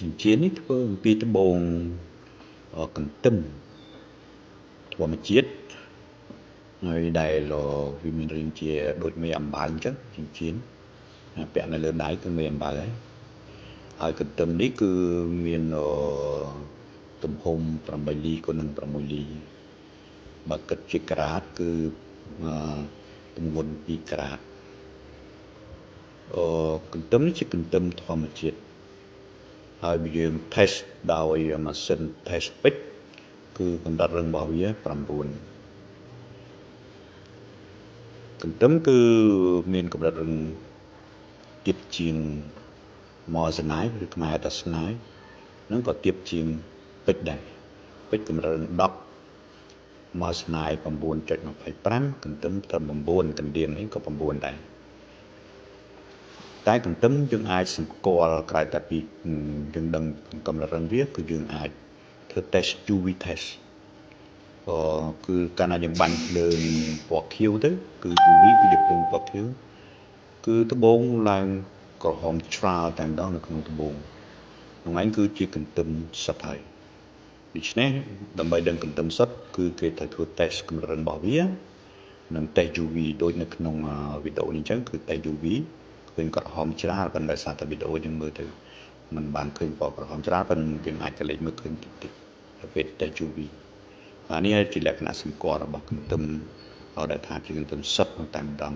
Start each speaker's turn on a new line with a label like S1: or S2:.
S1: Chinchinនេះធ្វើអំពីត្បូងកន្ទឹមធម្មជាតិហើយដែលវាមានរាងជាដូចមេអំបៅអញ្ចឹងចិញ្ចៀនពាក់នៅលើដៃគឺមេអំបៅហើយកន្ទឹមនេះគឺមានទំហំ8លីក៏នឹង6លីបើគិតជាក្រាតគឺទម្ងន់2ក្រាតកន្ទឹមនេះជាកន្ទឹមធម្មជាតិហើយយើង test ដោយម៉ាស៊ីន test ពេជ្រគឺកម្រិតរឹងរបស់វា9កន្ទឹមគឺមានកម្រិតរឹងទាបជាងម៉ាសណាយឬខ្មែរតាស្នាយនឹងក៏ទាបជាងពេជ្រដែរពេជ្រកម្រិតរឹង10ម៉ាសណាយ 9.25 កន្ទឹមត្រឹម9កណ្ដៀងនេះក៏9ដែរតែកន្ទឹមយើងអាចសម្គាល់ក្រៅតែពីយើងដឹងកម្រិតរឹងវាគឺយើងអាចធ្វើ test UV test គឺកាលណាយើងបាញ់ភ្លើងពណ៌ខៀវទៅគឺ UV វាភ្លើងពណ៌ខៀវគឺត្បូងឡើងក្រហមឆ្លាលតែម្ដងនៅក្នុងត្បូងហ្នឹងឯងគឺជាកន្ទឹមសុទ្ធហើយដូច្នេះដើម្បីដឹងកន្ទឹមសុទ្ធគឺគេត្រូវធ្វើ test កម្រិតរឹងរបស់វានិង test UV ដូចនៅក្នុងវីដេអូនេះអញ្ចឹងគឺ test UV ឃើញក្រហមច្រាលប៉ុន្តែសារតែវីដេអូយើងមើលទៅมันបានឃើញពណ៌ក្រហមច្រាលប៉ុន្តែយើងអាចកលេចមើលឃើញតិចតិចពេល test UV អានេះជាលក្ខណៈសម្គាល់របស់កន្ទឹមដែលថាជាកន្ទឹមសុទ្ធតែម្ដង